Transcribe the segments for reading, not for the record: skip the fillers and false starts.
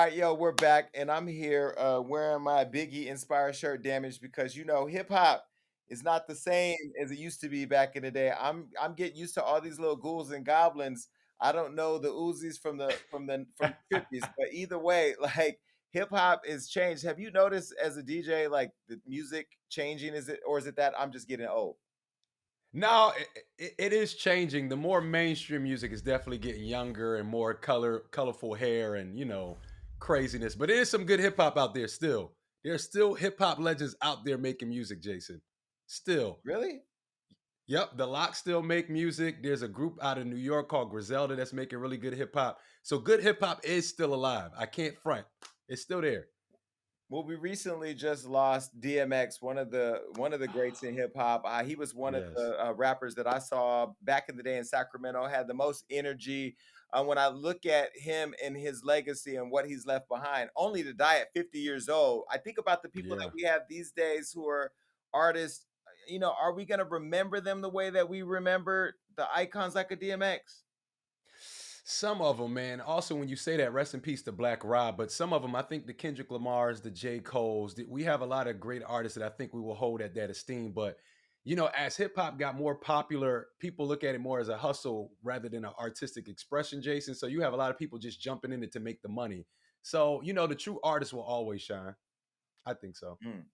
right, yo, we're back, and I'm here wearing my Biggie inspired shirt, damaged because hip hop is not the same as it used to be back in the day. I'm getting used to all these little ghouls and goblins. I don't know the Uzis from the Trippies, but either way, like hip hop is changed. Have you noticed as a DJ, like the music changing? Is it that I'm just getting old? No, it is changing. The more mainstream music is definitely getting younger and more colorful hair and craziness. But there is some good hip hop out there still. There's still hip hop legends out there making music, Jason. Still. Really? Yep, the Locks still make music. There's a group out of New York called Griselda that's making really good hip hop. So good hip hop is still alive. I can't front. It's still there. Well, we recently just lost DMX, one of the greats in hip hop. He was one of Yes. the rappers that I saw back in the day in Sacramento. Had the most energy. When I look at him and his legacy and what he's left behind, only to die at 50 years old. I think about the people that Yeah. we have these days who are artists. Are we going to remember them the way that we remember the icons like a DMX? Some of them, man. Also, when you say that, rest in peace to Black Rob. But some of them, I think the Kendrick Lamars, the J. Cole's, we have a lot of great artists that I think we will hold at that esteem. But as hip hop got more popular, people look at it more as a hustle rather than an artistic expression, Jason. So you have a lot of people just jumping in it to make the money. So the true artist will always shine. I think so. Mm.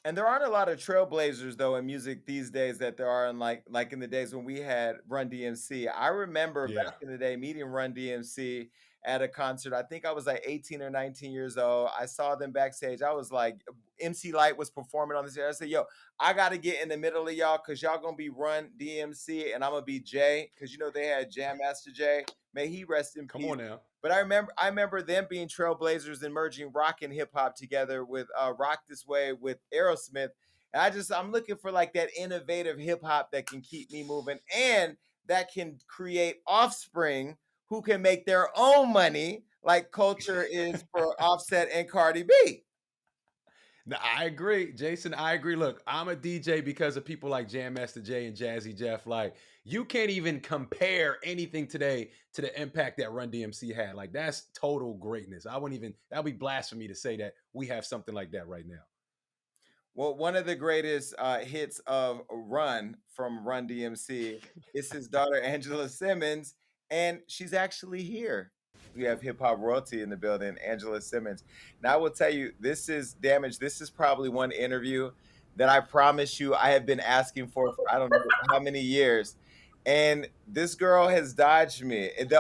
And there aren't a lot of trailblazers though in music these days that there are in like in the days when we had Run DMC. I remember back Yeah. in the day meeting Run DMC at a concert. I think I was like 18 or 19 years old. I saw them backstage. I was like, MC Light was performing on the stage. I said, yo, I gotta get in the middle of y'all because y'all gonna be Run DMC and I'm gonna be Jay. Cause they had Jam Master Jay. May he rest in Come peace. on now. But I remember them being trailblazers and merging rock and hip hop together with Rock This Way with Aerosmith. And I'm looking for like that innovative hip hop that can keep me moving and that can create offspring who can make their own money, like Culture is for Offset and Cardi B. No, I agree, Jason. I agree. Look, I'm a DJ because of people like Jam Master Jay and Jazzy Jeff. Like, you can't even compare anything today to the impact that Run DMC had. Like, that's total greatness. I wouldn't even, that would be blasphemy to say that we have something like that right now. Well, one of the greatest hits of Run from Run DMC is his daughter Angela Simmons, and she's actually here. We have hip hop royalty in the building, Angela Simmons. Now I will tell you, this is damage. This is probably one interview that I promise you I have been asking for I don't know how many years. And this girl has dodged me. And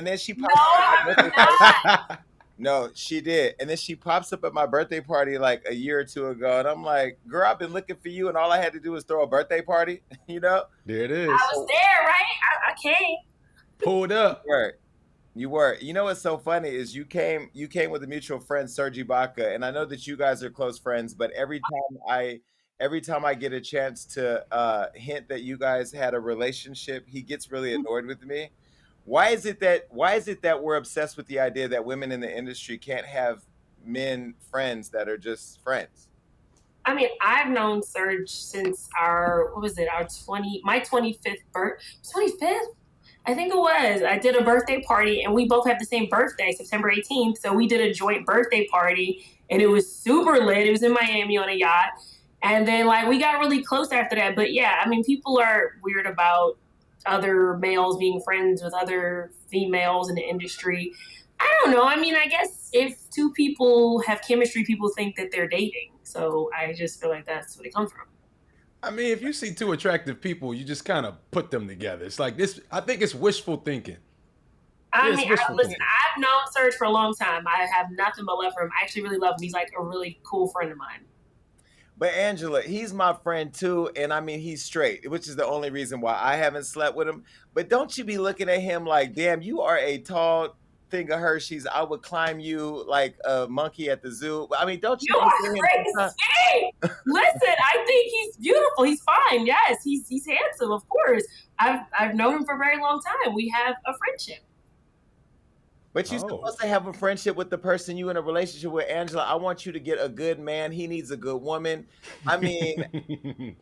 then she No, popped up at my I birthday have party. not. No, she did. And then she pops up at my birthday party like a year or two ago. And I'm like, girl, I've been looking for you. And all I had to do was throw a birthday party, you know? There it I is. was there, right? I came. Pulled up. Where you were. You know what's so funny is you came with a mutual friend, Sergi Baca. And I know that you guys are close friends, but every time I get a chance to hint that you guys had a relationship, he gets really annoyed with me. Why is it that we're obsessed with the idea that women in the industry can't have men friends that are just friends? I mean, I've known Serge since our what was it? My 25th 25th. I think it was. I did a birthday party, and we both have the same birthday, September 18th. So we did a joint birthday party, and it was super lit. It was in Miami on a yacht, and then like we got really close after that. But yeah, I mean, people are weird about other males being friends with other females in the industry. I don't know. I mean, I guess if two people have chemistry, people think that they're dating. So I just feel like that's where they come from. I mean, if you see two attractive people, you just kind of put them together. It's like this. I think it's wishful thinking. I It's mean, wishful listen, thinking. I've known Serge for a long time. I have nothing but love for him. I actually really love him. He's like a really cool friend of mine. But Angela, he's my friend too, and I mean he's straight, which is the only reason why I haven't slept with him. But don't you be looking at him like, damn, you are a tall thing of Hershey's. I would climb you like a monkey at the zoo. I mean, don't you You be are looking at him sometimes? crazy. Listen, I think he's beautiful. He's fine. Yes, he's handsome, of course. I've known him for a very long time. We have a friendship. But you're Oh. supposed to have a friendship with the person you in a relationship with, Angela. I want you to get a good man. He needs a good woman. I mean,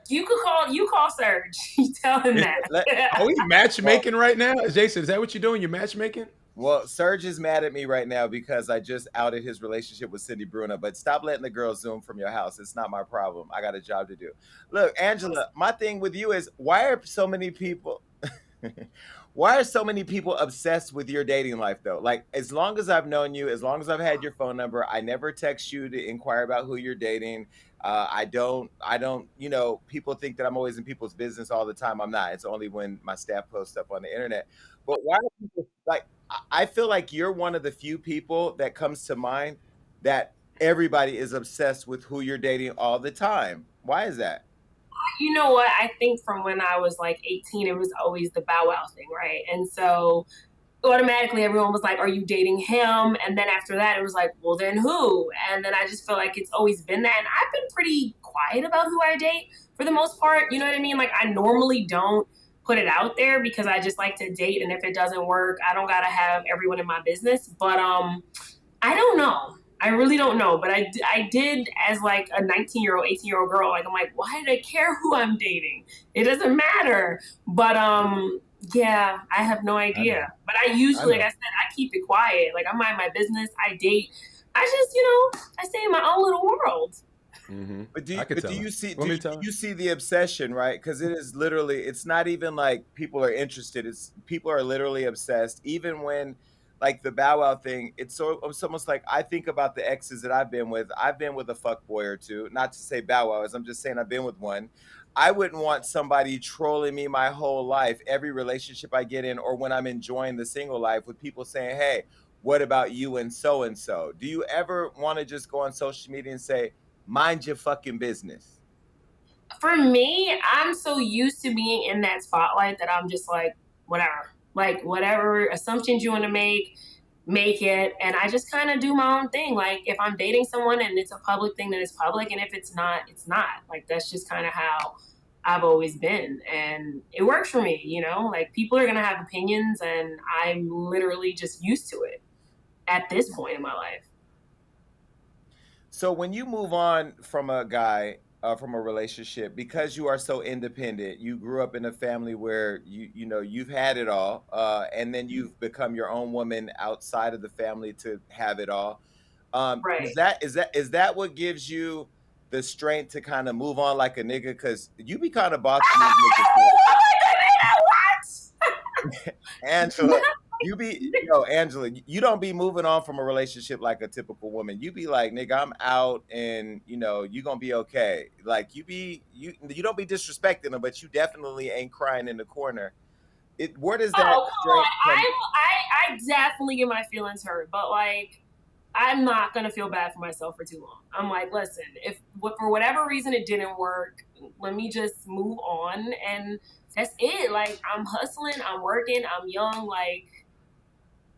You call Serge. You tell him Is- that. let Are we well, matchmaking right now? Jason, is that what you're doing? You're matchmaking? Well, Serge is mad at me right now because I just outed his relationship with Cindy Bruno. But stop letting the girls Zoom from your house. It's not my problem. I got a job to do. Look, Angela, my thing with you is why are so many people why are so many people obsessed with your dating life though? Like as long as I've known you, as long as I've had your phone number, I never text you to inquire about who you're dating. I don't, people think that I'm always in people's business all the time. I'm not. It's only when my staff posts stuff on the internet. But why are people like I feel like you're one of the few people that comes to mind that everybody is obsessed with who you're dating all the time. Why is that? You know what? I think from when I was like 18, it was always the Bow Wow thing, right? And so automatically everyone was like, are you dating him? And then after that, it was like, well, then who? And then I just feel like it's always been that. And I've been pretty quiet about who I date for the most part. You know what I mean? Like, I normally don't put it out there because I just like to date. And if it doesn't work, I don't got to have everyone in my business. But I don't know. I really don't know. But I did as like a 19-year-old, 18-year-old girl. Like, I'm like, why did I care who I'm dating? It doesn't matter. But yeah, I have no idea. But I usually, like I said, I keep it quiet. Like I mind my business. I date. I just, I stay in my own little world. Mm-hmm. But do you see the obsession, right? Because it is literally, it's not even like people are interested. It's people are literally obsessed. Even when like the Bow Wow thing, it's almost like I think about the exes that I've been with. I've been with a fuck boy or two. Not to say Bow Wow, as I'm just saying I've been with one. I wouldn't want somebody trolling me my whole life, every relationship I get in, or when I'm enjoying the single life with people saying, hey, what about you and so and so? Do you ever want to just go on social media and say, mind your fucking business? For me, I'm so used to being in that spotlight that I'm just like, whatever. Like, whatever assumptions you want to make it. And I just kind of do my own thing. Like, if I'm dating someone and it's a public thing, then it's public. And if it's not, it's not. Like, that's just kind of how I've always been. And it works for me, Like, people are going to have opinions, and I'm literally just used to it at this point in my life. So when you move on from a guy, from a relationship, because you are so independent, you grew up in a family where you've had it all, and then you've become your own woman outside of the family to have it all. Right. Is that what gives you the strength to kind of move on like a nigga? Because you be kind of bossing these niggas. What? Angela, Angela, you don't be moving on from a relationship like a typical woman. You be like, nigga, I'm out, and you gonna be okay. Like you don't be disrespecting them, but you definitely ain't crying in the corner. Where does that strength come? I definitely get my feelings hurt, but like I'm not gonna feel bad for myself for too long. I'm like, listen, if for whatever reason it didn't work, let me just move on, and that's it. Like I'm hustling, I'm working, I'm young. Like,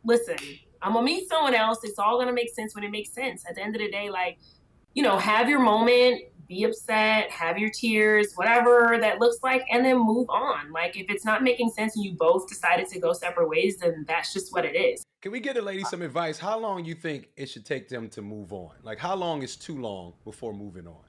listen, I'm gonna meet someone else. It's all gonna make sense when it makes sense. At the end of the day, like, have your moment, be upset, have your tears, whatever that looks like, and then move on. Like, if it's not making sense and you both decided to go separate ways, then that's just what it is. Can we get a lady some advice? How long you think it should take them to move on? Like, how long is too long before moving on?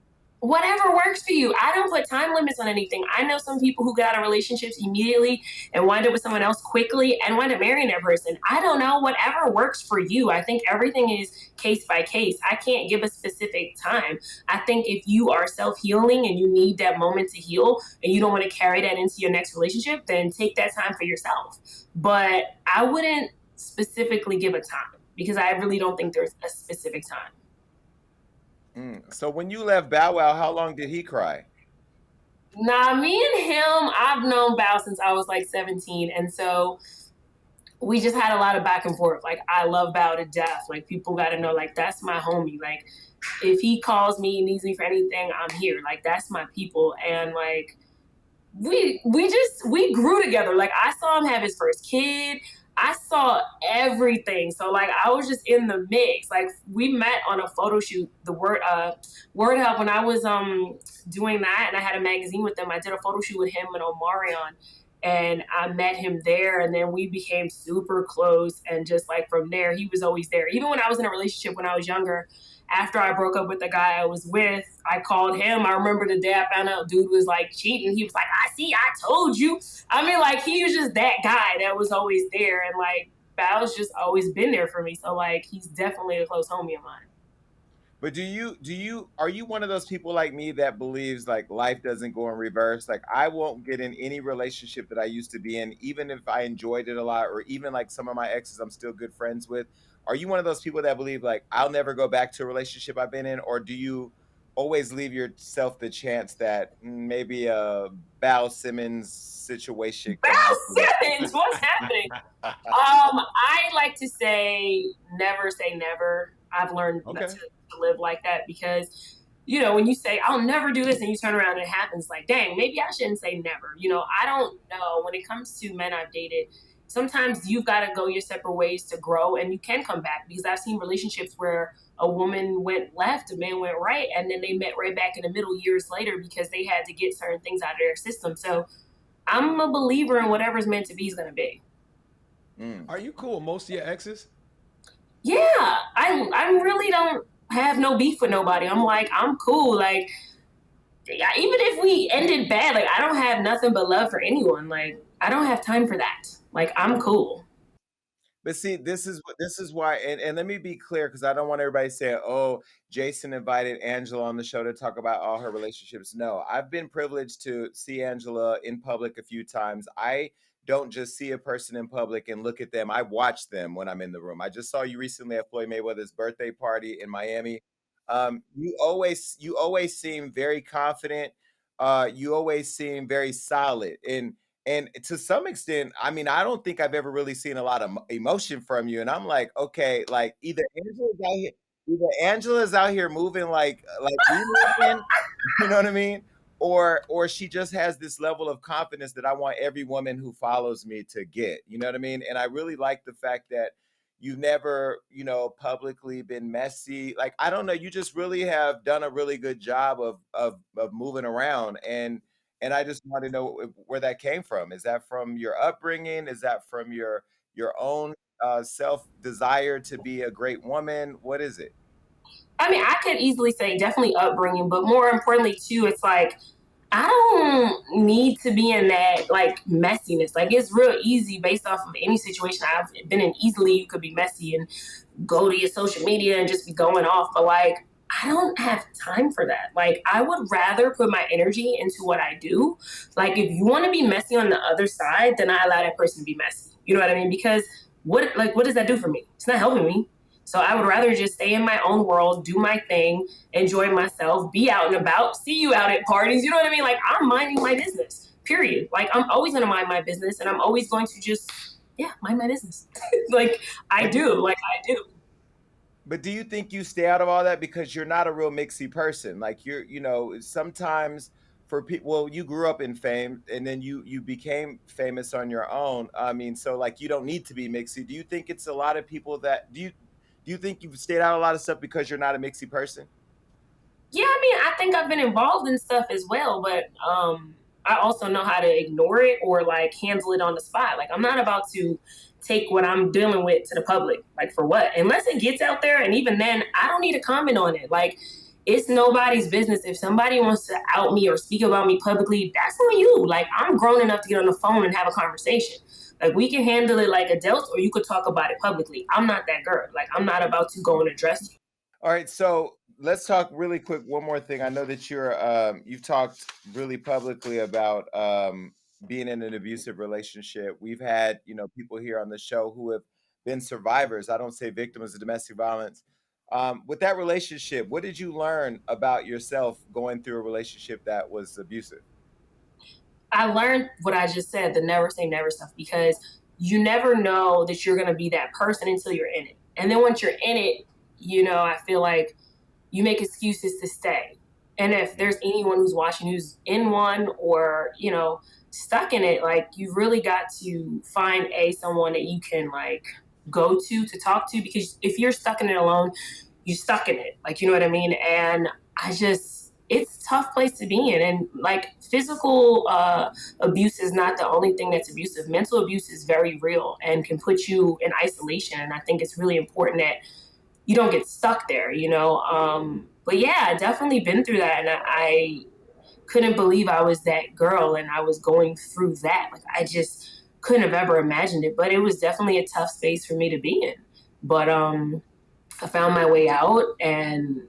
Whatever works for you. I don't put time limits on anything. I know some people who got out of relationships immediately and wind up with someone else quickly and wind up marrying that person. I don't know. Whatever works for you. I think everything is case by case. I can't give a specific time. I think if you are self-healing and you need that moment to heal and you don't want to carry that into your next relationship, then take that time for yourself. But I wouldn't specifically give a time because I really don't think there's a specific time. So when you left Bow Wow, how long did he cry? Nah, me and him, I've known Bow since I was like 17. And so we just had a lot of back and forth. Like, I love Bow to death. Like, people got to know, like, that's my homie. Like, if he calls me, needs me for anything, I'm here. Like, that's my people. And like, we grew together. Like, I saw him have his first kid. I saw everything. So like I was just in the mix. Like we met on a photo shoot, the Word Help, when I was doing that, and I had a magazine with them. I did a photo shoot with him and Omarion, and I met him there, and then we became super close. And just like from there, he was always there. Even when I was in a relationship when I was younger, after I broke up with the guy I was with, I called him. I remember the day I found out dude was like cheating. He was like, I told you. I mean, like he was just that guy that was always there. And like, Bal's just always been there for me. So like, he's definitely a close homie of mine. But are you one of those people like me that believes like life doesn't go in reverse? Like I won't get in any relationship that I used to be in, even if I enjoyed it a lot, or even like some of my exes I'm still good friends with. Are you one of those people that believe like I'll never go back to a relationship I've been in, or do you always leave yourself the chance that maybe a Val Simmons situation could Val happen? Simmons, what's happening? I like to say never. I've learned not Okay. to live like that because, you know, when you say I'll never do this and you turn around and it happens, like, dang, maybe I shouldn't say never. You know, I don't know. When it comes to men I've dated, sometimes you've got to go your separate ways to grow and you can come back because I've seen relationships where a woman went left, a man went right, and then they met right back in the middle years later because they had to get certain things out of their system. So I'm a believer in whatever's meant to be is going to be. Are you cool with most of your exes? Yeah, I really don't have no beef with nobody. I'm like, I'm cool. Like, even if we ended bad, like, I don't have nothing but love for anyone. Like, I don't have time for that. Like, I'm cool. But see, this is why, and let me be clear because I don't want everybody saying, "Oh, Jason invited Angela on the show to talk about all her relationships." No, I've been privileged to see Angela in public a few times. I don't just see a person in public and look at them. I watch them when I'm in the room. I just saw you recently at Floyd Mayweather's birthday party in Miami. You always seem very confident. You always seem very solid, and to some extent, I mean, I don't think I've ever really seen a lot of emotion from you. And I'm like, okay, like either Angela's out here moving like we moving, you know what I mean? Or she just has this level of confidence that I want every woman who follows me to get. You know what I mean? And I really like the fact that you've never, publicly been messy. Like, I don't know, you just really have done a really good job of moving around. And I just want to know where that came from. Is that from your upbringing? Is that from your own self desire to be a great woman? What is it? I mean, I could easily say definitely upbringing, but more importantly, too, it's like, I don't need to be in that like messiness. Like, it's real easy based off of any situation I've been in. Easily, you could be messy and go to your social media and just be going off. But like, I don't have time for that. Like, I would rather put my energy into what I do. Like, if you want to be messy on the other side, then I allow that person to be messy. You know what I mean? Because what does that do for me? It's not helping me. So I would rather just stay in my own world, do my thing, enjoy myself, be out and about, see you out at parties. You know what I mean? Like, I'm minding my business, period. Like, I'm always going to mind my business and I'm always going to just, yeah, mind my business. Like, I But do. Like, I do. But do you think you stay out of all that because you're not a real mixy person? Like sometimes for people, well, you grew up in fame and then you became famous on your own. I mean, so like you don't need to be mixy. Do you think it's a lot of people that do you think you've stayed out of a lot of stuff because you're not a mixy person? Yeah, I mean, I think I've been involved in stuff as well, but I also know how to ignore it or like handle it on the spot. Like, I'm not about to take what I'm dealing with to the public. Like, for what? Unless it gets out there, and even then, I don't need to comment on it. Like, it's nobody's business. If somebody wants to out me or speak about me publicly, that's on you. Like, I'm grown enough to get on the phone and have a conversation. Like, we can handle it like adults, or you could talk about it publicly. I'm not that girl. Like, I'm not about to go and address you. All right, so let's talk really quick. One more thing. I know that you've talked really publicly about being in an abusive relationship. We've had people here on the show who have been survivors. I don't say victims of domestic violence. With that relationship, what did you learn about yourself going through a relationship that was abusive? I learned what I just said, the never say never stuff, because you never know that you're going to be that person until you're in it. And then once you're in it, I feel like you make excuses to stay. And if there's anyone who's watching who's in one or, stuck in it, like, you really got to find someone that you can like go to talk to, because if you're stuck in it alone, you're stuck in it. Like, you know what I mean? And it's a tough place to be in. And like, physical abuse is not the only thing that's abusive. Mental abuse is very real and can put you in isolation. And I think it's really important that you don't get stuck there, But yeah, I definitely been through that. And I couldn't believe I was that girl and I was going through that. Like, I just couldn't have ever imagined it, but it was definitely a tough space for me to be in. But I found my way out, and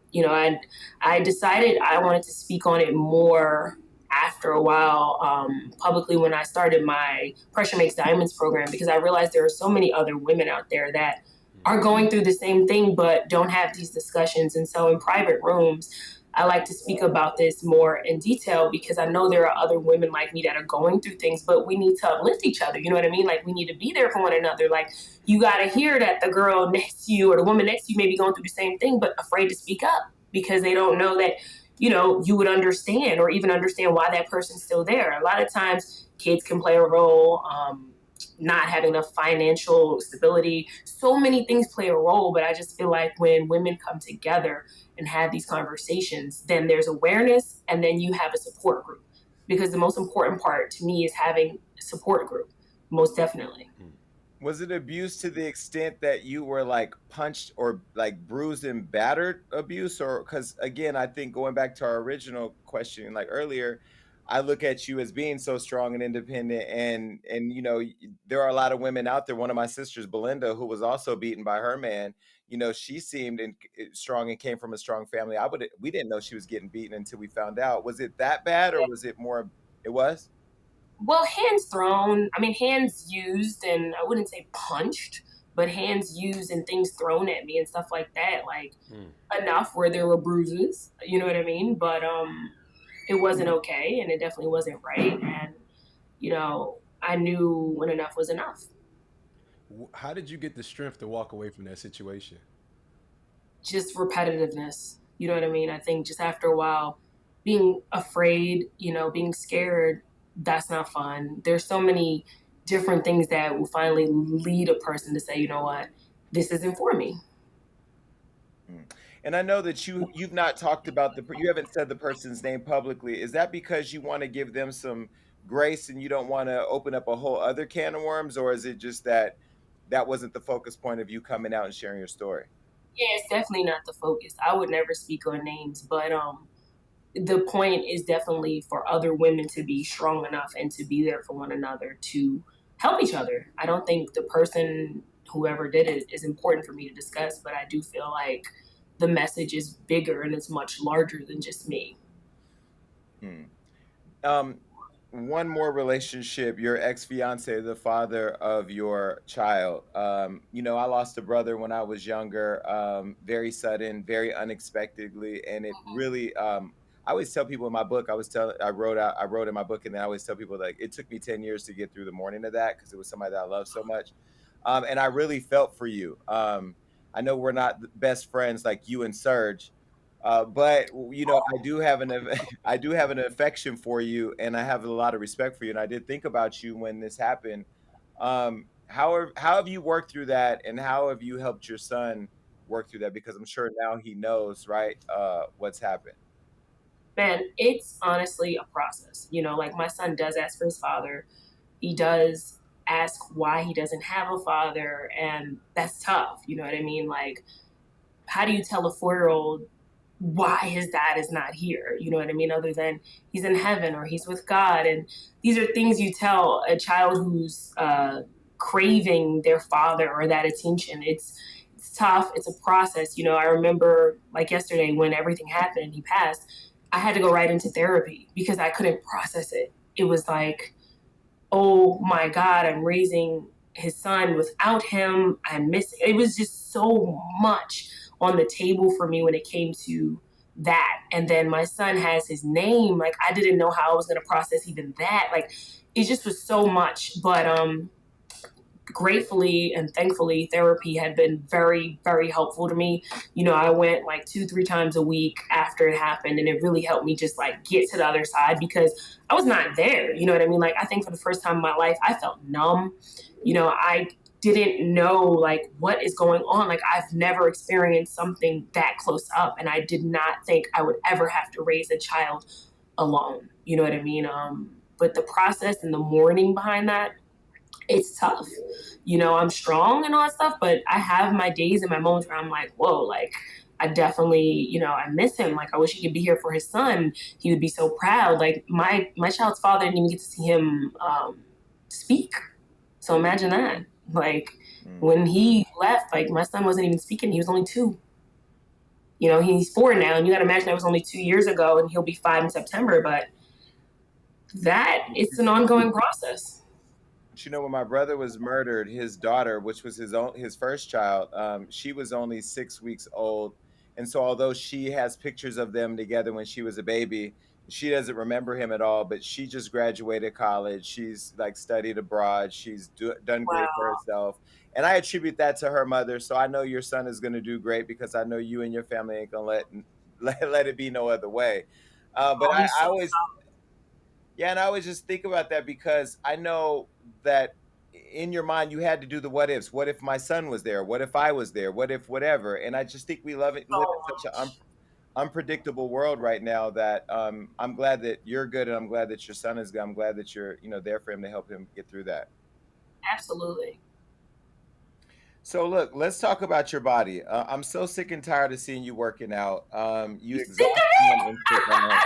I decided I wanted to speak on it more after a while, publicly, when I started my Pressure Makes Diamonds program, because I realized there are so many other women out there that are going through the same thing but don't have these discussions. And so in private rooms, I like to speak about this more in detail, because I know there are other women like me that are going through things, but we need to uplift each other. You know what I mean? Like, we need to be there for one another. Like, you got to hear that the girl next to you or the woman next to you may be going through the same thing, but afraid to speak up because they don't know that, you would understand, or even understand why that person's still there. A lot of times kids can play a role, not having enough financial stability. So many things play a role, but I just feel like when women come together and have these conversations, then there's awareness, and then you have a support group. Because the most important part to me is having a support group, most definitely. Was it abuse to the extent that you were like punched or like bruised and battered abuse? Or because again, I think going back to our original question, like earlier, I look at you as being so strong and independent, and there are a lot of women out there. One of my sisters, Belinda, who was also beaten by her man, she seemed strong and came from a strong family. We didn't know she was getting beaten until we found out. Was it that bad, or was it more? It was. Well, hands thrown, I mean, hands used, and I wouldn't say punched, but hands used and things thrown at me and stuff like that. Like, enough where there were bruises, you know what I mean? But it wasn't okay, and it definitely wasn't right. And, I knew when enough was enough. How did you get the strength to walk away from that situation? Just repetitiveness, you know what I mean? I think just after a while, being afraid, being scared, that's not fun. There's so many different things that will finally lead a person to say, you know what, this isn't for me. And I know that you've not talked about you haven't said the person's name publicly. Is that because you want to give them some grace and you don't want to open up a whole other can of worms, or is it just that that wasn't the focus point of you coming out and sharing your story? Yeah, it's definitely not the focus. I would never speak on names, but the point is definitely for other women to be strong enough and to be there for one another to help each other. I don't think the person, whoever did it, is important for me to discuss, but I do feel like the message is bigger and it's much larger than just me. Um, one more relationship, your ex-fiance, the father of your child. I lost a brother when I was younger, very sudden, very unexpectedly, and it really I always tell people in my book, I wrote in my book, and then I always tell people, like, it took me 10 years to get through the mourning of that because it was somebody that I love so much. And I really felt for you. I know we're not best friends like you and Serge, but I do have I do have an affection for you, and I have a lot of respect for you. And I did think about you when this happened. How have you worked through that, and how have you helped your son work through that? Because I'm sure now he knows, right, what's happened. Man, it's honestly a process. Like, my son does ask for his father. He does ask why he doesn't have a father, and that's tough. You know what I mean? Like, how do you tell a 4-year-old why his dad is not here? You know what I mean? Other than he's in heaven or he's with God. And these are things you tell a child who's craving their father or that attention. It's tough. It's a process. I remember, like, yesterday when everything happened and he passed, I had to go right into therapy because I couldn't process it. It was like, oh my God, I'm raising his son without him. I'm missing. It was just so much on the table for me when it came to that. And then my son has his name. Like, I didn't know how I was going to process even that. Like, it just was so much. But gratefully and thankfully, therapy had been very, very helpful to me. I went like 2-3 times a week after it happened, and it really helped me just like get to the other side because I was not there. You know what I mean? Like, I think for the first time in my life, I felt numb. I didn't know like what is going on. Like, I've never experienced something that close up, and I did not think I would ever have to raise a child alone. You know what I mean? But the process and the mourning behind that, it's tough. I'm strong and all that stuff, but I have my days and my moments where I'm like, whoa, like, I definitely, I miss him. Like, I wish he could be here for his son. He would be so proud. Like, my child's father didn't even get to see him speak. So imagine that. Like Mm. when he left, like my son wasn't even speaking. He was only 2. You know, he's 4 now, and you got to imagine that was only 2 years ago, and he'll be 5 in September. But that it's an ongoing process. You know, when my brother was murdered, his daughter, which was his first child, she was only 6 weeks old, and so although she has pictures of them together when she was a baby, she doesn't remember him at all. But she just graduated college. She's like studied abroad. She's done great for Wow. herself, and I attribute that to her mother. So I know your son is going to do great because I know you and your family ain't gonna let it be no other way. But Oh, he's I so always Yeah, and I always just think about that because I know that in your mind you had to do the what ifs. What if my son was there? What if I was there? What if whatever? And I just think we live in such an much. unpredictable world right now that I'm glad that you're good and I'm glad that your son is good. I'm glad that you're there for him to help him get through that. Absolutely. So look, let's talk about your body. I'm so sick and tired of seeing you working out. You You sick exhaust me on of Instagram. it?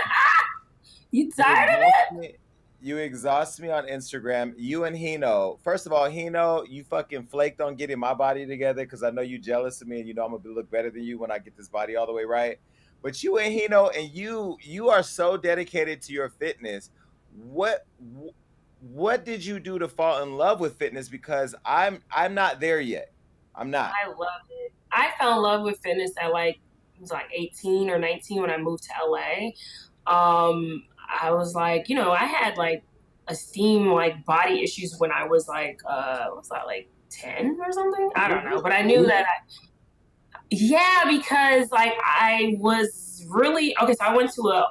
You You tired of exhaust it? me. You exhaust me on Instagram. You and Hino. First of all, Hino, you fucking flaked on getting my body together because I know you jealous of me and you know I'm gonna look better than you when I get this body all the way right. But you and Hino, and you are so dedicated to your fitness. What did you do to fall in love with fitness? Because I'm not there yet. I'm not. I love it. I fell in love with fitness at like it was like 18 or 19 when I moved to LA. I was like, I had like esteem like body issues when I was like what was that, like 10 or something? I Did don't know. you? But I knew that yeah, because like I was really okay, so I went to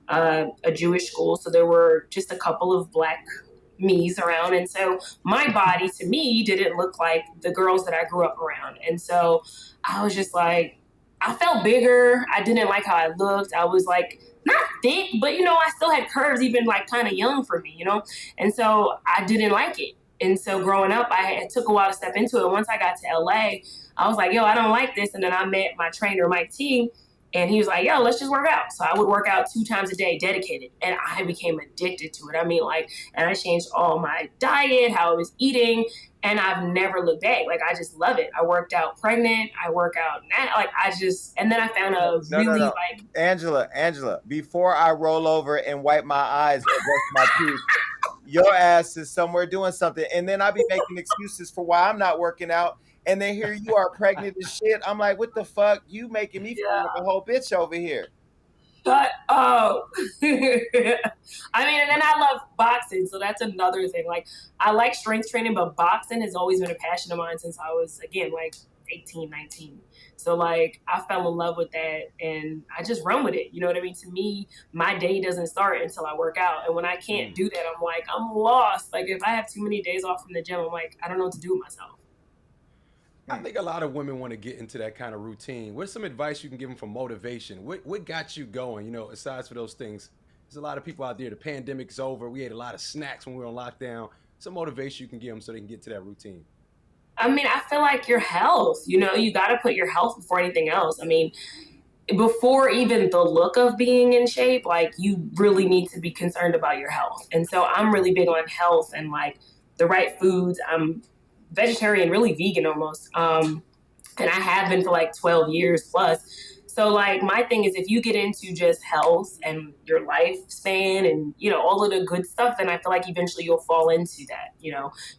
a Jewish school, so there were just a couple of black me's around, and so my body to me didn't look like the girls that I grew up around. And so I was just like I felt bigger. I didn't like how I looked. I was like not thick, but I still had curves even like kind of young for me. And so I didn't like it. And so growing up, it took a while to step into it. Once I got to LA, I was like, yo, I don't like this. And then I met my trainer, Mike T, and he was like, yo, let's just work out. So I would work out 2 times a day, dedicated. And I became addicted to it. I mean, like, and I changed all my diet, how I was eating, and I've never looked back. Like, I just love it. I worked out pregnant. I work out now. Like, and then I found a No, no, really, no. like, Angela, before I roll over and wipe my eyes or brush my teeth, your ass is somewhere doing something. And then I be making excuses for why I'm not working out. And then here you are pregnant as shit. I'm like, what the fuck? You making me feel like a whole bitch over here. shut up. I mean, and then I love boxing, so that's another thing. Like, I like strength training, but boxing has always been a passion of mine since I was, again, like 18, 19. So, like, I fell in love with that and I just run with it. You know what I mean? To me, my day doesn't start until I work out. And when I can't do that, I'm like, I'm lost. Like, if I have too many days off from the gym, I'm like, I don't know what to do with myself. I think a lot of women want to get into that kind of routine. What's some advice you can give them for motivation? What got you going? Aside for those things, there's a lot of people out there. The pandemic's over. We ate a lot of snacks when we were on lockdown. Some motivation you can give them so they can get to that routine. I mean, I feel like your health, you got to put your health before anything else. I mean, before even the look of being in shape, like you really need to be concerned about your health. And so I'm really big on health and like the right foods. I'm vegetarian, really vegan almost. And I have been for like 12 years plus. So like my thing is if you get into just health and your lifespan and all of the good stuff, then I feel like eventually you'll fall into that.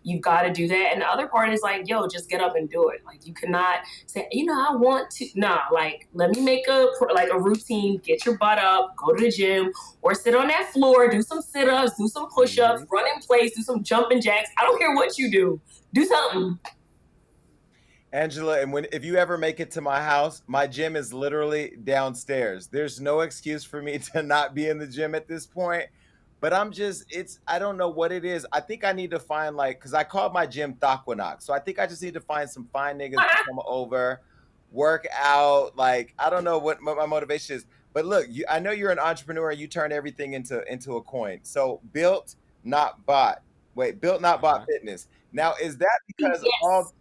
You've got to do that. And the other part is like, yo, just get up and do it. Like you cannot say, I want to. Nah, like let me make a routine, get your butt up, go to the gym or sit on that floor, do some sit-ups, do some push-ups, run in place, do some jumping jacks. I don't care what you do something. Angela, and if you ever make it to my house, my gym is literally downstairs. There's no excuse for me to not be in the gym at this point. But I don't know what it is. I think I need to find because I called my gym Thakwanak. So I think I just need to find some fine niggas to come over, work out. Like, I don't know what my motivation is. But look, I know you're an entrepreneur and you turn everything into a coin. So built, not bought. Wait, built, not bought fitness. Now, is that because Yes.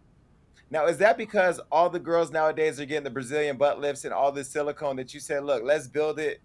all the girls nowadays are getting the Brazilian butt lifts and all this silicone that you said, look, let's build it,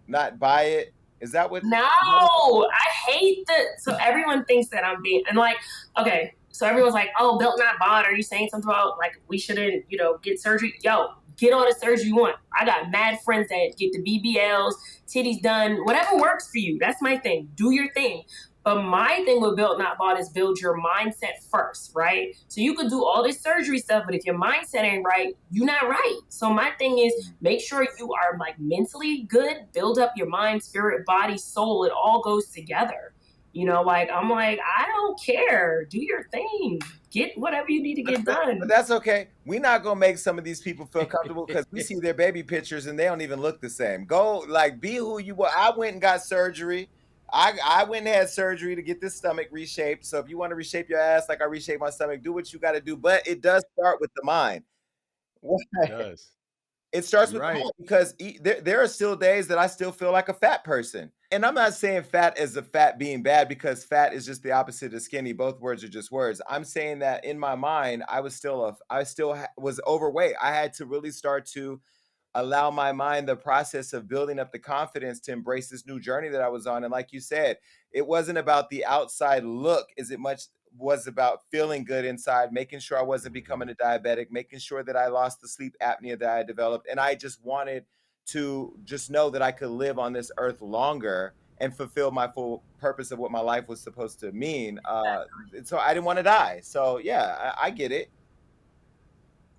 not buy it? Is that what? No, I hate that. So everyone thinks that I'm being, and like, okay, so everyone's like, oh, built not bought. Are you saying something about like we shouldn't, get surgery? Yo, get all the surgery you want. I got mad friends that get the BBLs, titties done, whatever works for you. That's my thing. Do your thing. But my thing with built not bought is build your mindset first, right? So you could do all this surgery stuff, but if your mindset ain't right, you're not right. So my thing is make sure you are like mentally good, build up your mind, spirit, body, soul. It all goes together. I'm like, I don't care. Do your thing. Get whatever you need to get done. But that's okay. We're not gonna make some of these people feel comfortable because we see their baby pictures and they don't even look the same. Go like be who you were. I went and got surgery. I went and had surgery to get this stomach reshaped. So if you want to reshape your ass like I reshaped my stomach, do what you got to do. But it does start with the mind. It does. It starts You're with the right. mind because there are still days that I still feel like a fat person. And I'm not saying fat as a fat being bad because fat is just the opposite of skinny. Both words are just words. I'm saying that in my mind, I still was overweight. I had to really start to allow my mind the process of building up the confidence to embrace this new journey that I was on. And like you said, it wasn't about the outside look as it much was about feeling good inside, making sure I wasn't becoming a diabetic, making sure that I lost the sleep apnea that I developed. And I just wanted to just know that I could live on this earth longer and fulfill my full purpose of what my life was supposed to mean. So I didn't want to die. So yeah, I get it.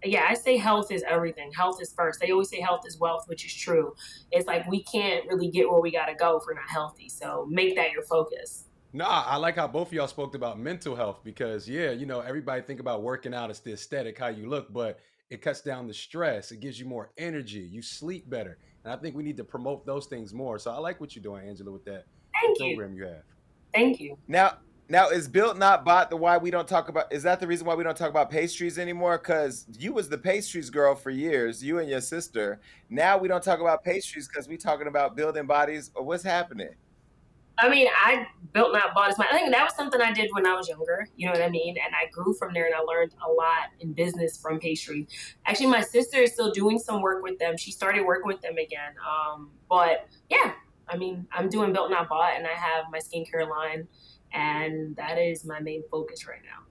Yeah, I say health is everything. Health is first. They always say health is wealth, which is true. It's like we can't really get where we got to go if we're not healthy. So make that your focus. No, I like how both of y'all spoke about mental health because everybody think about working out as the aesthetic, how you look, but it cuts down the stress. It gives you more energy. You sleep better. And I think we need to promote those things more. So I like what you're doing, Angela, with that the Thank you. program you have. Thank you. Now is built not bought the why we don't talk about is that the reason why we don't talk about pastries anymore? Because you was the pastries girl for years, you and your sister. Now we don't talk about pastries because we talking about building bodies or what's happening. I mean, I built not bought as my. I think that was something I did when I was younger. You know what I mean? And I grew from there, and I learned a lot in business from pastry. Actually, my sister is still doing some work with them. She started working with them again. But yeah, I mean, I'm doing built not bought, and I have my skincare line, and that is my main focus right now.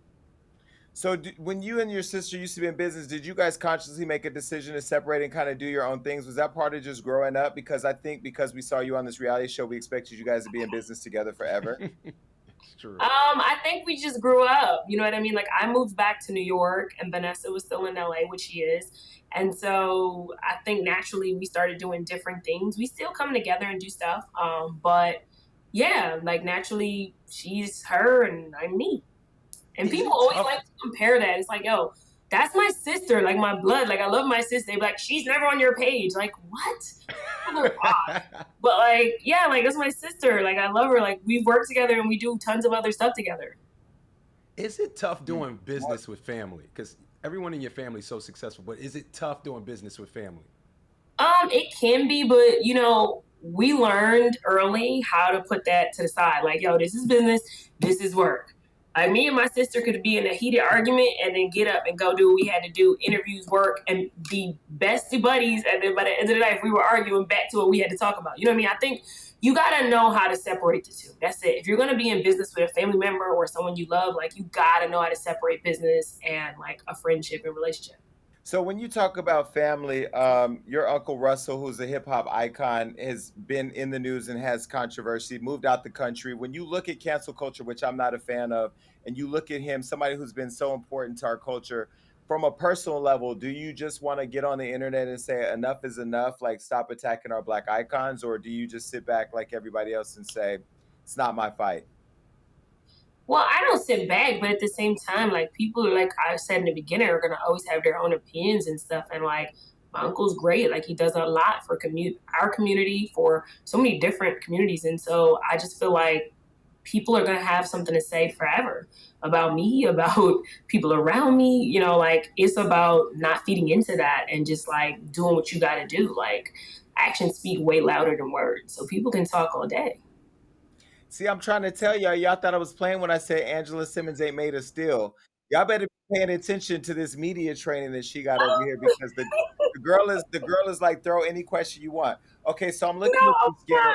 So when you and your sister used to be in business, did you guys consciously make a decision to separate and kind of do your own things? Was that part of just growing up? Because I think because we saw you on this reality show, we expected you guys to be in business together forever. It's true. I think we just grew up. You know what I mean? Like I moved back to New York, and Vanessa was still in LA, which she is. And so I think naturally we started doing different things. We still come together and do stuff, but yeah, like naturally she's her and I'm me. And Is people it always tough? like to compare that. It's like, yo, that's my sister, like my blood. Like I love my sister. They be like, she's never on your page. Like what? But like, yeah, like that's my sister. Like I love her. Like we work together and we do tons of other stuff together. Is it tough Mm. doing business with family? Because everyone in your family is so successful, but is it tough doing business with family? It can be, but we learned early how to put that to the side. Like, yo, this is business, this is work. Like me and my sister could be in a heated argument and then get up and go do what we had to do, interviews, work, and be bestie buddies. And then by the end of the night, if we were arguing back to what we had to talk about. You know what I mean? I think you gotta know how to separate the two. That's it. If you're gonna be in business with a family member or someone you love, like you gotta know how to separate business and like a friendship and relationship. So when you talk about family, your Uncle Russell, who's a hip hop icon, has been in the news and has controversy, moved out the country. When you look at cancel culture, which I'm not a fan of, and you look at him, somebody who's been so important to our culture, from a personal level, do you just want to get on the internet and say enough is enough, like stop attacking our black icons, or do you just sit back like everybody else and say it's not my fight? Well, I don't sit back, but at the same time, like people, like I said in the beginning, are gonna always have their own opinions and stuff. And like my uncle's great; like he does a lot for our community, for so many different communities. And so I just feel like people are gonna have something to say forever about me, about people around me. Like it's about not feeding into that and just like doing what you got to do. Like actions speak way louder than words, so people can talk all day. See, I'm trying to tell y'all, y'all thought I was playing when I said Angela Simmons ain't made of steel. Y'all better be paying attention to this media training that she got over here because the girl is like throw any question you want. Okay, so I'm looking at No, this ghetto.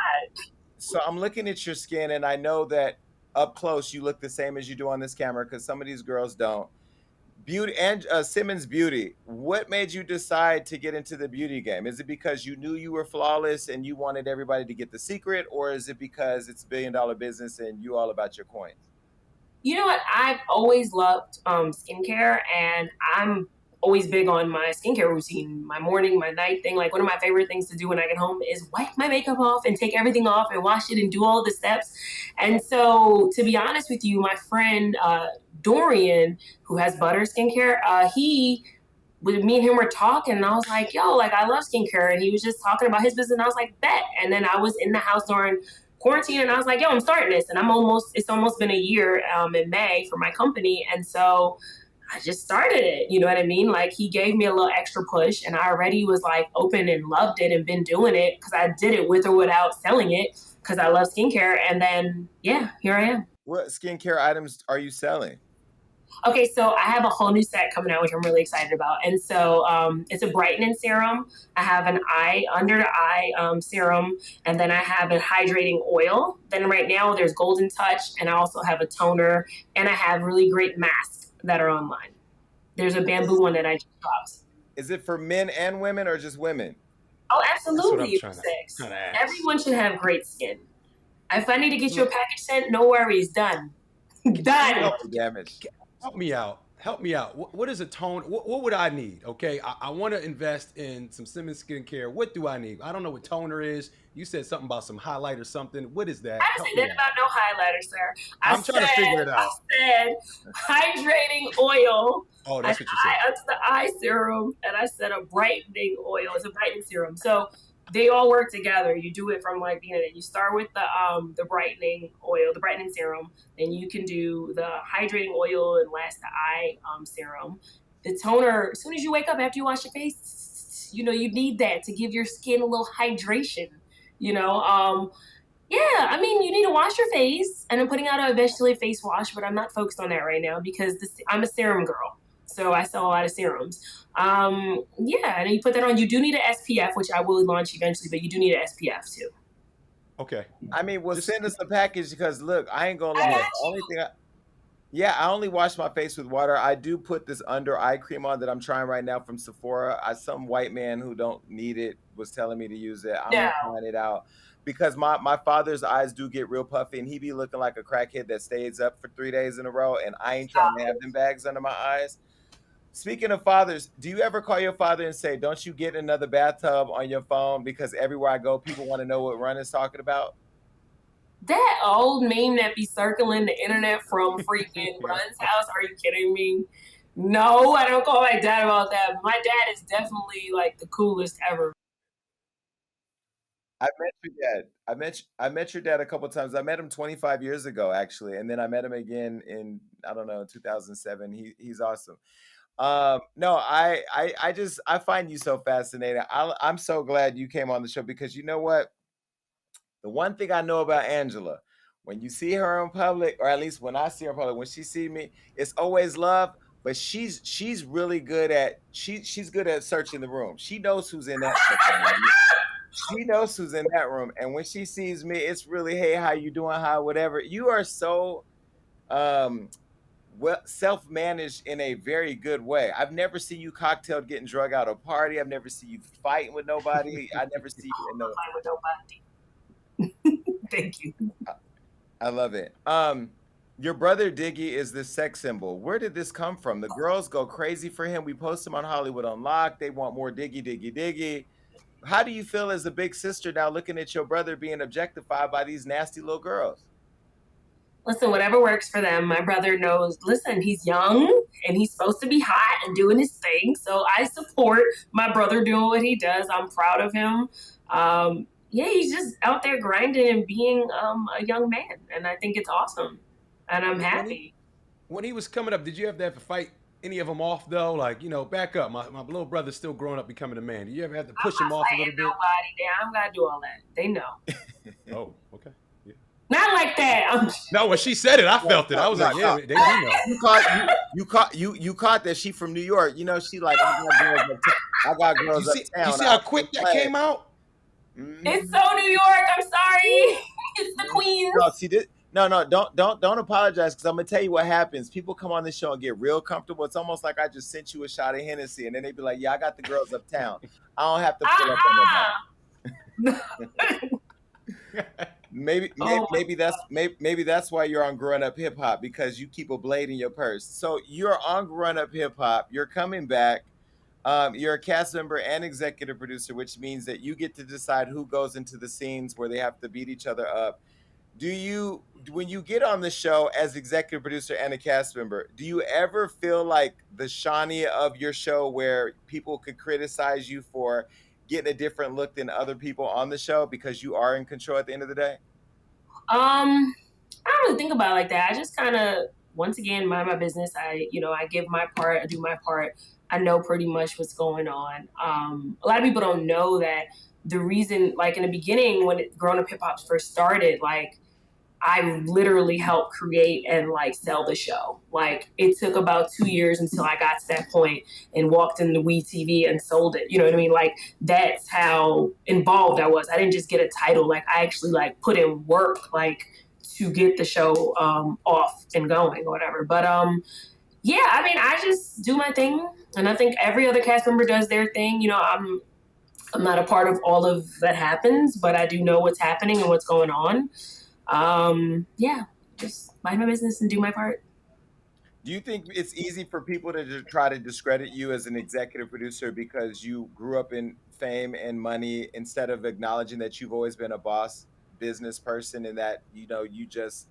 So I'm looking at your skin, and I know that up close you look the same as you do on this camera because some of these girls don't. Beauty and Simmons Beauty. What made you decide to get into the beauty game? Is it because you knew you were flawless and you wanted everybody to get the secret, or is it because it's $1 billion business and you all about your coins? You know what? I've always loved skincare, and I'm always big on my skincare routine, my morning, my night thing. Like one of my favorite things to do when I get home is wipe my makeup off and take everything off and wash it and do all the steps. And so, to be honest with you, my friend Dorian, who has Butter Skincare, he with me and him were talking, and I was like, yo, like I love skincare. And he was just talking about his business, and I was like, bet. And then I was in the house during quarantine, and I was like, yo, I'm starting this. And it's almost been a year in May for my company. And so I just started it. You know what I mean? Like he gave me a little extra push, and I already was like open and loved it and been doing it because I did it with or without selling it because I love skincare. And then, yeah, here I am. What skincare items are you selling? Okay, so I have a whole new set coming out, which I'm really excited about. And so it's a brightening serum. I have an under the eye serum, and then I have a hydrating oil. Then right now there's Golden Touch, and I also have a toner, and I have really great masks that are online. There's a bamboo one that I just dropped. Is it for men and women or just women? Oh, absolutely. Everyone should have great skin. If I need to get you a package sent, no worries. Done. Done. Damage. Help me out. Help me out. What is a tone? What would I need? Okay, I want to invest in some Simmons skincare. What do I need? I don't know what toner is. You said something about some highlight or something. What is that? I didn't say that about no highlighter, sir. I'm trying to figure it out. I said hydrating oil. Oh, that's what you said. That's the eye serum, and I said a brightening oil. It's a brightening serum. So they all work together. You do it from like you start with the brightening oil, the brightening serum, then you can do the hydrating oil and last the eye serum. The toner, as soon as you wake up after you wash your face, you need that to give your skin a little hydration. Yeah, I mean, you need to wash your face, and I'm putting out a vegetable face wash, but I'm not focused on that right now because I'm a serum girl. So I sell a lot of serums. Yeah, and you put that on. You do need an SPF, which I will launch eventually, but you do need an SPF too. Okay. I mean, send us the package because look, I ain't gonna lie. I only wash my face with water. I do put this under eye cream on that I'm trying right now from Sephora. Some white man who don't need it was telling me to use it. I'm trying it out because my father's eyes do get real puffy, and he be looking like a crackhead that stays up for 3 days in a row, and I ain't trying to have them bags under my eyes. Speaking of fathers, do you ever call your father and say, don't you get another bathtub on your phone because everywhere I go, people want to know what Run is talking about? That old meme that be circling the internet from freaking Run's house, are you kidding me? No, I don't call my dad about that. My dad is definitely like the coolest ever. I met your dad. I met your dad a couple times. I met him 25 years ago, actually, and then I met him again in 2007. He's awesome. No, I find you so fascinating. I'm so glad you came on the show because you know what? The one thing I know about Angela, when you see her in public, or at least when I see her in public, when she sees me, it's always love. But she's really good at she's good at searching the room. She knows who's in that room. She knows who's in that room, and when she sees me, it's really, hey, how you doing? How whatever. You are so self-managed in a very good way. I've never seen you cocktailed getting drug out of a party. I've never seen you fighting with nobody. I never see you in fight with nobody. Thank you. I love it. Your brother Diggy is this sex symbol. Where did this come from? The girls go crazy for him. We post him on Hollywood Unlocked. They want more Diggy, Diggy, Diggy. How do you feel as a big sister now looking at your brother being objectified by these nasty little girls? Listen, whatever works for them. My brother knows, listen, he's young and he's supposed to be hot and doing his thing. So I support my brother doing what he does. I'm proud of him. Yeah, he's just out there grinding and being a young man. And I think it's awesome. And I'm happy. When he was coming up, did you have to fight any of them off though? Like, back up. My little brother's still growing up, becoming a man. Do you ever have to push him off a little bit? Nobody. I don't gotta do all that. They know. Oh, okay. Yeah. Not like that. No, when she said it, I felt it. I was like, yeah, they do know. You caught that she from New York. She like, I got girls uptown. You see how quick that came out? It's so New York. I'm sorry. no, see this. No, don't apologize because I'm gonna tell you what happens. People come on this show and get real comfortable. It's almost like I just sent you a shot of Hennessy, and then they be like, "Yeah, I got the girls uptown. I don't have to pull up on nobody." Maybe that's why you're on Growing Up Hip Hop, because you keep a blade in your purse. So you're on Growing Up Hip Hop. You're coming back. You're a cast member and executive producer, which means that you get to decide who goes into the scenes where they have to beat each other up. When you get on the show as executive producer and a cast member, do you ever feel like the Shawnee of your show where people could criticize you for getting a different look than other people on the show because you are in control at the end of the day? I don't really think about it like that. I just kind of, once again, mind my business. I give my part. I do my part. I know pretty much what's going on. A lot of people don't know that the reason, like in the beginning when Grown Up Hip Hop first started, like I literally helped create and like sell the show. Like it took about 2 years until I got to that point and walked into WeTV and sold it. You know what I mean? Like that's how involved I was. I didn't just get a title. Like I actually like put in work like to get the show off and going or whatever. But yeah, I mean, I just do my thing, and I think every other cast member does their thing. You know, I'm not a part of all of that happens, but I do know what's happening and what's going on. Yeah, just mind my business and do my part. Do you think it's easy for people to just try to discredit you as an executive producer because you grew up in fame and money, instead of acknowledging that you've always been a boss business person, and that you just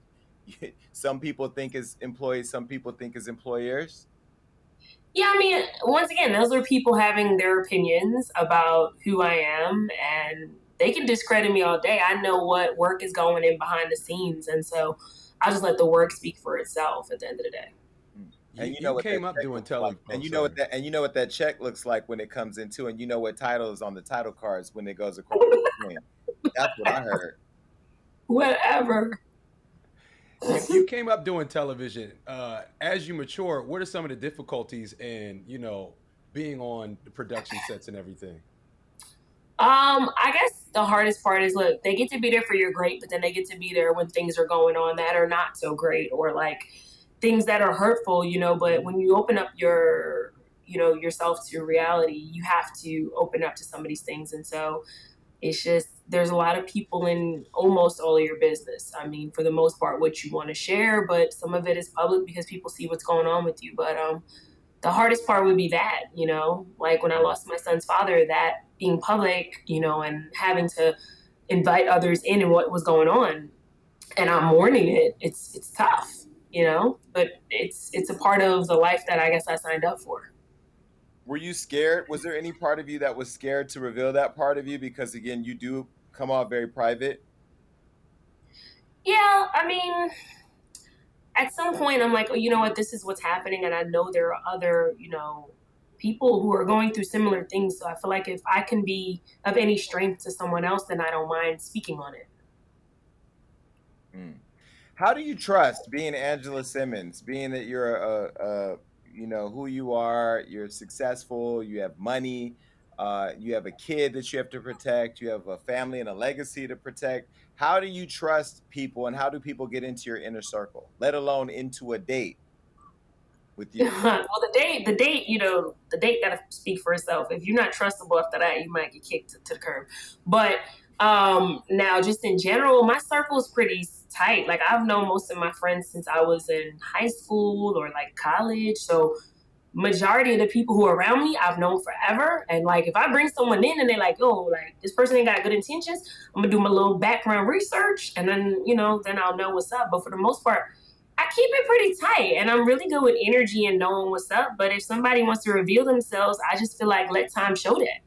some people think as employees, some people think as employers? Yeah, I mean, once again, those are people having their opinions about who I am, and they can discredit me all day. I know what work is going in behind the scenes, and so I just let the work speak for itself at the end of the day. And you know You what that came up check doing looks like, Oh, and you know sorry. what that check looks like when it comes into, and you know what title is on the title cards when it goes across the screen. That's what I heard. Whatever. You came up doing television. As you mature, what are some of the difficulties in being on the production sets and everything? I guess the hardest part is, look, they get to be there for your great, but then they get to be there when things are going on that are not so great, or like things that are hurtful, but when you open up yourself to reality, you have to open up to some of these things. And so it's just, there's a lot of people in almost all of your business. I mean, for the most part, what you want to share, but some of it is public because people see what's going on with you. But the hardest part would be that, like when I lost my son's father, that being public, and having to invite others in and what was going on. And I'm mourning it. It's tough, but it's a part of the life that I guess I signed up for. Were you scared? Was there any part of you that was scared to reveal that part of you? Because again, you do come off very private. Yeah, I mean, at some point I'm like, oh, you know what, this is what's happening, and I know there are other, people who are going through similar things. So I feel like if I can be of any strength to someone else, then I don't mind speaking on it. How do you trust being Angela Simmons, being that you're who you are, you're successful, you have money, you have a kid that you have to protect, you have a family and a legacy to protect. How do you trust people, and how do people get into your inner circle, let alone into a date with you? Well, the date got to speak for itself. If you're not trustable after that, you might get kicked to the curb. But now, just in general, my circle is pretty tight. Like I've known most of my friends since I was in high school or like college. So majority of the people who are around me, I've known forever. And like, if I bring someone in and they're like, oh, like this person ain't got good intentions, I'm gonna do my little background research, and then then I'll know what's up. But for the most part, I keep it pretty tight, and I'm really good with energy and knowing what's up. But if somebody wants to reveal themselves, I just feel like let time show that.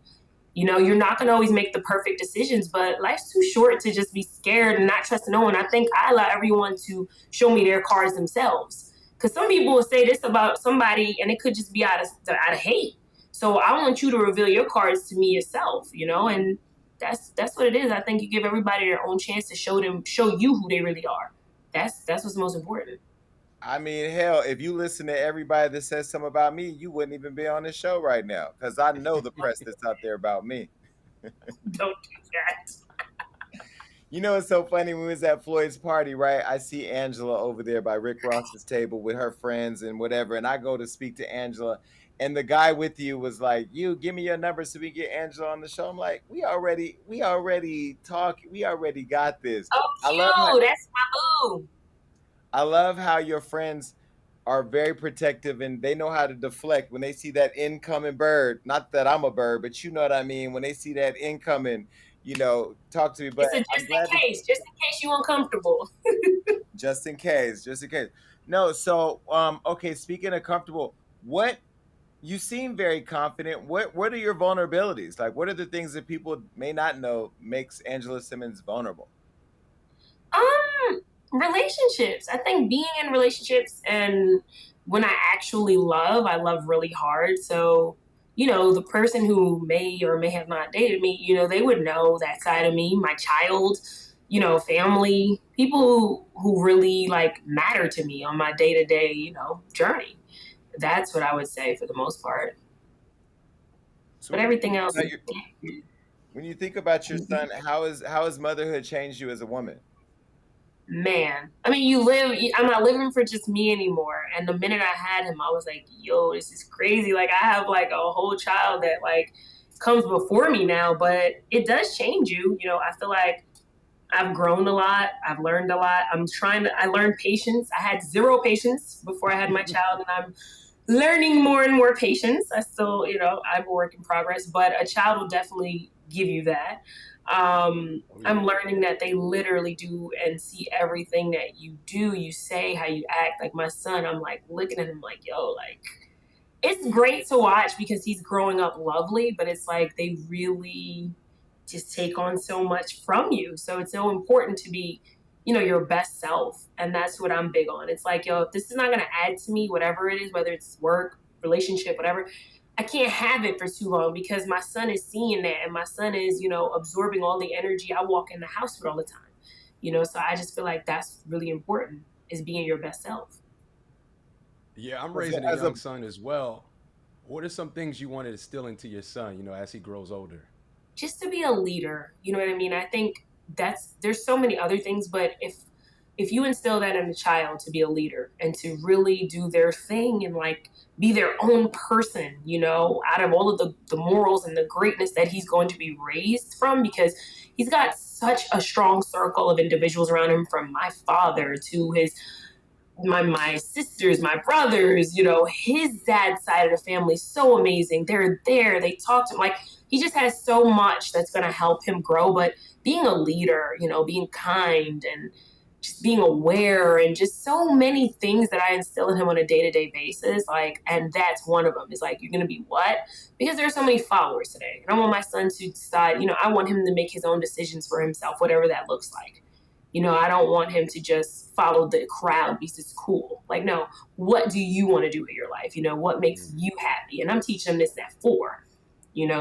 You're not going to always make the perfect decisions, but life's too short to just be scared and not trust no one. I think I allow everyone to show me their cards themselves. Because some people will say this about somebody, and it could just be out of hate. So I want you to reveal your cards to me yourself, and that's what it is. I think you give everybody their own chance to show you who they really are. That's what's most important. I mean, hell, if you listen to everybody that says something about me, you wouldn't even be on this show right now, because I know the press that's out there about me. Don't do that. You know, it's so funny. When we was at Floyd's party, right? I see Angela over there by Rick Ross's table with her friends and whatever. And I go to speak to Angela. And the guy with you was like, "You give me your number so we get Angela on the show." I'm like, we already talk. We already got this. Oh, I love how cute. That's my boo. I love how your friends are very protective and they know how to deflect when they see that incoming bird. Not that I'm a bird, but you know what I mean. When they see that incoming, talk to me. But It's a I'm glad that just in case you uncomfortable. just in case, just in case. No, so okay, speaking of comfortable, what you seem very confident. What are your vulnerabilities? Like what are the things that people may not know makes Angela Simmons vulnerable? Relationships. I think being in relationships and when I love really hard. So, the person who may or may have not dated me, they would know that side of me, my child, family, people who really like matter to me on my day to day, journey. That's what I would say for the most part. So But everything else is when you think about your son, how has motherhood changed you as a woman? man. I mean, I'm not living for just me anymore. And the minute I had him, I was like, yo, this is crazy. Like, I have like a whole child that like comes before me now, but it does change you. I feel like I've grown a lot. I've learned a lot. I learned patience. I had zero patience before I had my child, and I'm learning more and more patience. I still, I'm a work in progress, but a child will definitely give you that. Oh, I'm yeah. learning that they literally do and see everything that you do, you say, how you act. Like my son, I'm like looking at him like, yo, like it's great to watch because he's growing up lovely, but it's like they really just take on so much from you. So it's so important to be, your best self. And that's what I'm big on. It's like, yo, if this is not going to add to me, whatever it is, whether it's work, relationship, whatever, I can't have it for too long because my son is seeing that and my son is, absorbing all the energy I walk in the house with all the time. So I just feel like that's really important is being your best self. Yeah, I'm As a, raising a as a young son as well. What are some things you wanted to instill into your son, as he grows older? Just to be a leader. You know what I mean? I think there's so many other things, but if you instill that in a child to be a leader and to really do their thing and like be their own person, out of all of the morals and the greatness that he's going to be raised from, because he's got such a strong circle of individuals around him from my father to my sisters, my brothers, his dad's side of the family is so amazing. They're there, they talk to him. Like he just has so much that's gonna help him grow. But being a leader, being kind and just being aware and just so many things that I instill in him on a day-to-day basis. Like, and that's one of them is like, you're gonna be what? Because there are so many followers today. And I want my son to decide, I want him to make his own decisions for himself, whatever that looks like. I don't want him to just follow the crowd because it's cool. Like, no, what do you want to do with your life? What makes Mm. you happy? And I'm teaching them this at 4.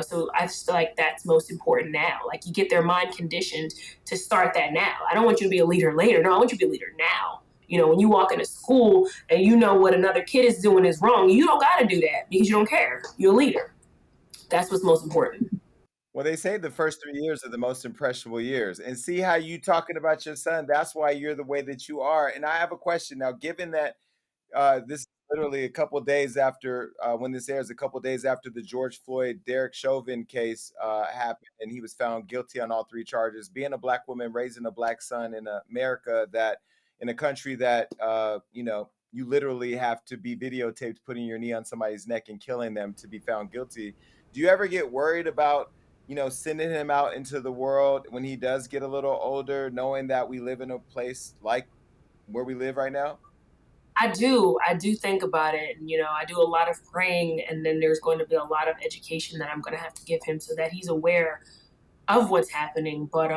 So I just feel like that's most important now. Like you get their mind conditioned to start that now. I don't want you to be a leader later. No, I want you to be a leader now. When you walk into school and you know what another kid is doing is wrong, you don't got to do that because you don't care. You're a leader. That's what's most important. Well, they say the first 3 years are the most impressionable years. And see how you talking about your son. That's why you're the way that you are. And I have a question now, given that this is literally a couple days after when this airs, a couple days after the George Floyd Derek Chauvin case happened, and he was found guilty on all 3 charges. Being a black woman, raising a black son in America, that in a country that you literally have to be videotaped putting your knee on somebody's neck and killing them to be found guilty. Do you ever get worried about sending him out into the world when he does get a little older, knowing that we live in a place like where we live right now? I do. I do think about it. And, I do a lot of praying, and then there's going to be a lot of education that I'm going to have to give him so that he's aware of what's happening. But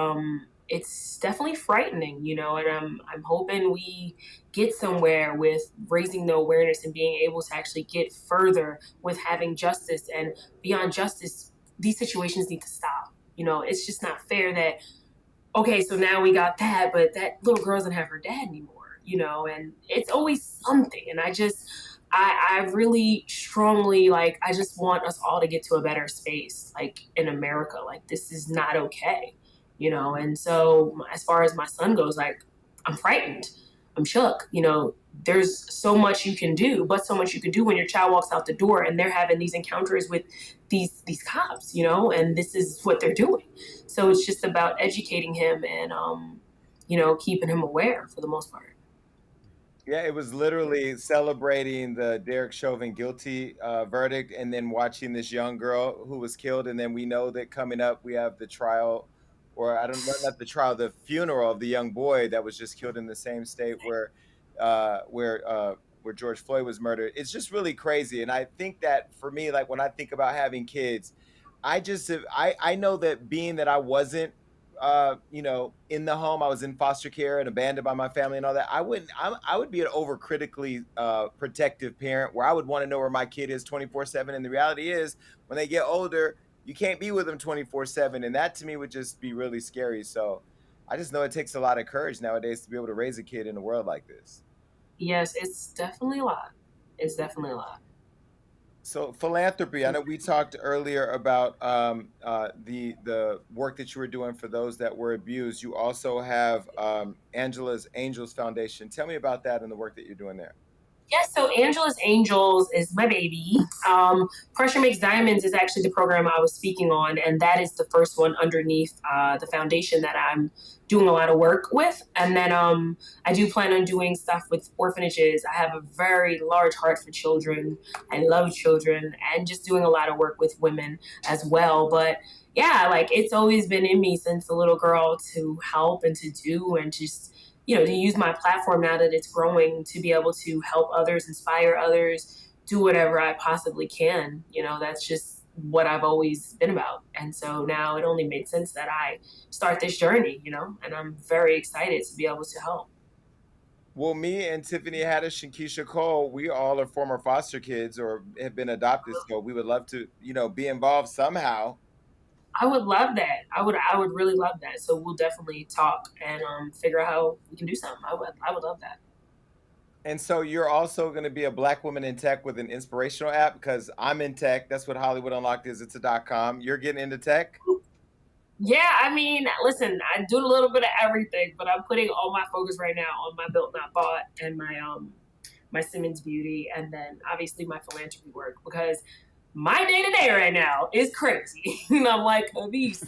it's definitely frightening, and I'm hoping we get somewhere with raising the awareness and being able to actually get further with having justice. And beyond justice, these situations need to stop. It's just not fair that okay, so now we got that, but that little girl doesn't have her dad anymore, and it's always something. And I really strongly like, I just want us all to get to a better space, like in America. Like, this is not okay. And so as far as my son goes, like, I'm frightened. I'm shook. There's so much you can do, but so much you can do when your child walks out the door and they're having these encounters with these cops, and this is what they're doing. So it's just about educating him and keeping him aware for the most part. Yeah, it was literally celebrating the Derek Chauvin guilty verdict and then watching this young girl who was killed. And then we know that coming up, we have the trial, or I don't know, not the trial, the funeral of the young boy that was just killed in the same state where George Floyd was murdered. It's just really crazy. And I think that for me, like when I think about having kids, I know that being that I wasn't in the home. I was in foster care and abandoned by my family and all that. I would be an overcritically protective parent where I would want to know where my kid is 24/7. And the reality is, when they get older, you can't be with them 24/7. And that to me would just be really scary. So I just know it takes a lot of courage nowadays to be able to raise a kid in a world like this. Yes, it's definitely a lot. It's definitely a lot. So philanthropy. I know we talked earlier about the work that you were doing for those that were abused. You also have Angela's Angels Foundation. Tell me about that and the work that you're doing there. Yes, so Angela's Angels is my baby. Pressure Makes Diamonds is actually the program I was speaking on, and that is the first one underneath the foundation that I'm doing a lot of work with. And then I do plan on doing stuff with orphanages. I have a very large heart for children. I love children, and just doing a lot of work with women as well. But yeah, like it's always been in me since a little girl to help and to do and just to use my platform now that it's growing to be able to help others, inspire others, do whatever I possibly can. That's just what I've always been about. And so now it only made sense that I start this journey, and I'm very excited to be able to help. Well, me and Tiffany Haddish and Keisha Cole, we all are former foster kids or have been adopted. So we would love to, be involved somehow. I would love that. I would really love that. So we'll definitely talk and figure out how we can do something. I would love that. And so you're also going to be a Black woman in tech with an inspirational app because I'm in tech. That's what Hollywood Unlocked is. It's a .com. You're getting into tech? Yeah, I mean, listen, I do a little bit of everything, but I'm putting all my focus right now on my Built Not Bought and my Simmons Beauty, and then obviously my philanthropy work, because my day to day right now is crazy. And I'm like, these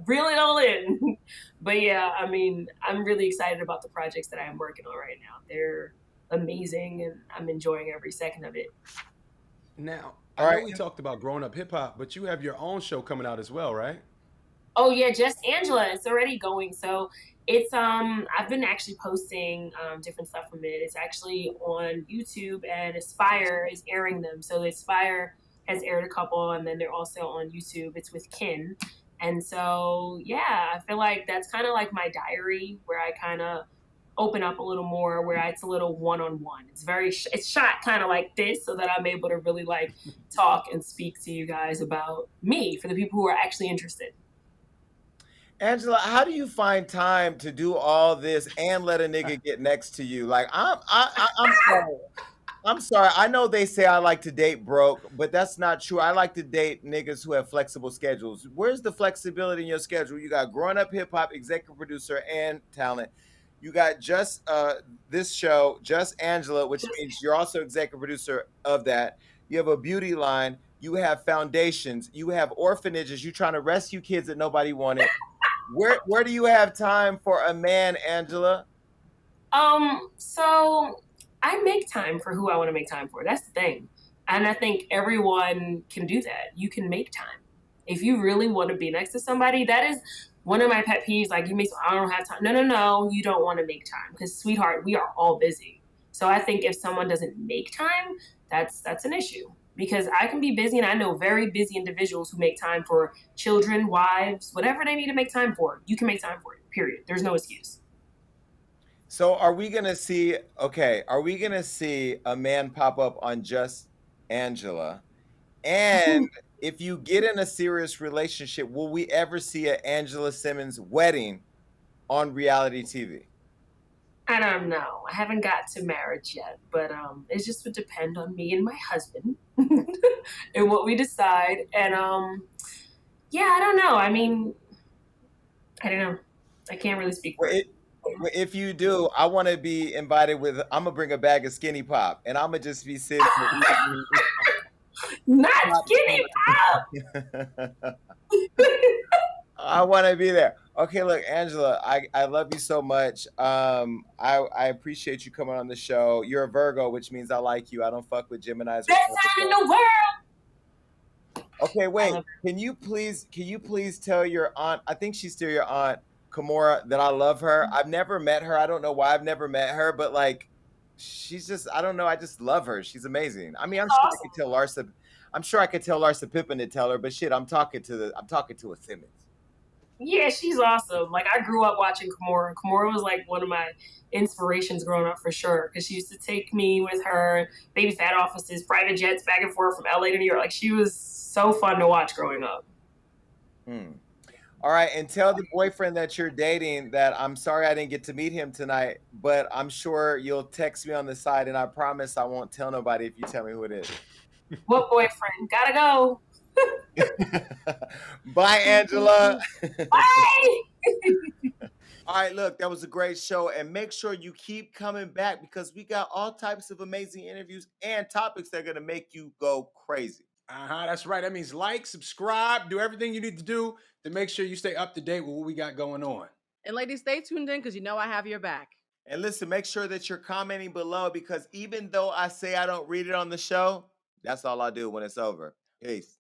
reel it all in. But yeah, I mean, I'm really excited about the projects that I'm working on right now. They're amazing, and I'm enjoying every second of it. Now, All I know right. we talked about growing up hip hop, but you have your own show coming out as well, right? Oh yeah, just Angela. It's already going. So it's I've been actually posting different stuff from it. It's actually on YouTube, and Aspire is airing them. So Aspire has aired a couple, and then they're also on YouTube. It's with Kin. And so yeah, I feel like that's kind of like my diary where I kind of open up a little more, where it's a little one-on-one. It's shot kind of like this so that I'm able to really like talk and speak to you guys about me for the people who are actually interested. Angela, how do you find time to do all this and let a nigga get next to you? Like I'm sorry. I'm sorry. I know they say I like to date broke, but that's not true. I like to date niggas who have flexible schedules. Where's the flexibility in your schedule? You got growing up hip hop, executive producer, and talent. You got just this show, Just Angela, which means you're also executive producer of that. You have a beauty line. You have foundations. You have orphanages. You're trying to rescue kids that nobody wanted. Where do you have time for a man, Angela? So I make time for who I want to make time for. That's the thing. And I think everyone can do that. You can make time. If you really want to be next to somebody, that is one of my pet peeves. Like, I don't have time. No, no, no, you don't want to make time because, sweetheart, we are all busy. So I think if someone doesn't make time, that's an issue, because I can be busy, and I know very busy individuals who make time for children, wives, whatever they need to make time for. You can make time for it, period. There's no excuse. So are we gonna see? Okay, are we gonna see a man pop up on Just Angela? And if you get in a serious relationship, will we ever see an Angela Simmons wedding on reality TV? I don't know. I haven't got to marriage yet, but it just would depend on me and my husband and what we decide. And yeah, I don't know. I mean, I don't know. I can't really speak for Well, it. if you do, I want to be invited with. I'm gonna bring a bag of Skinny Pop, and I'm gonna just be sitting there eating Not skinny pop. I want to be there. Okay, look, Angela, I love you so much. I appreciate you coming on the show. You're a Virgo, which means I like you. I don't fuck with Geminis. Best sign in the world. Okay, wait. Can you please tell your aunt? I think she's still your aunt, Kimora, that I love her. I've never met her. I don't know why I've never met her, but like, she's just I don't know. I just love her. She's amazing. I mean, I'm sure I could tell Larsa. I'm sure I could tell Larsa Pippen to tell her, but shit, I'm talking to a Simmons. Yeah, she's awesome. Like, I grew up watching Kimora. Kimora was like one of my inspirations growing up for sure. Because she used to take me with her baby fat offices, private jets back and forth from LA to New York. Like, she was so fun to watch growing up. All right, and tell the boyfriend that you're dating that I'm sorry I didn't get to meet him tonight, but I'm sure you'll text me on the side, and I promise I won't tell nobody if you tell me who it is. What boyfriend? Gotta go. Bye, Angela. Bye. All right, look, that was a great show, and make sure you keep coming back because we got all types of amazing interviews and topics that are gonna make you go crazy. That's right. That means like, subscribe, do everything you need to do to make sure you stay up to date with what we got going on. And ladies, stay tuned in because you know I have your back. And listen, make sure that you're commenting below because even though I say I don't read it on the show, that's all I do when it's over. Peace.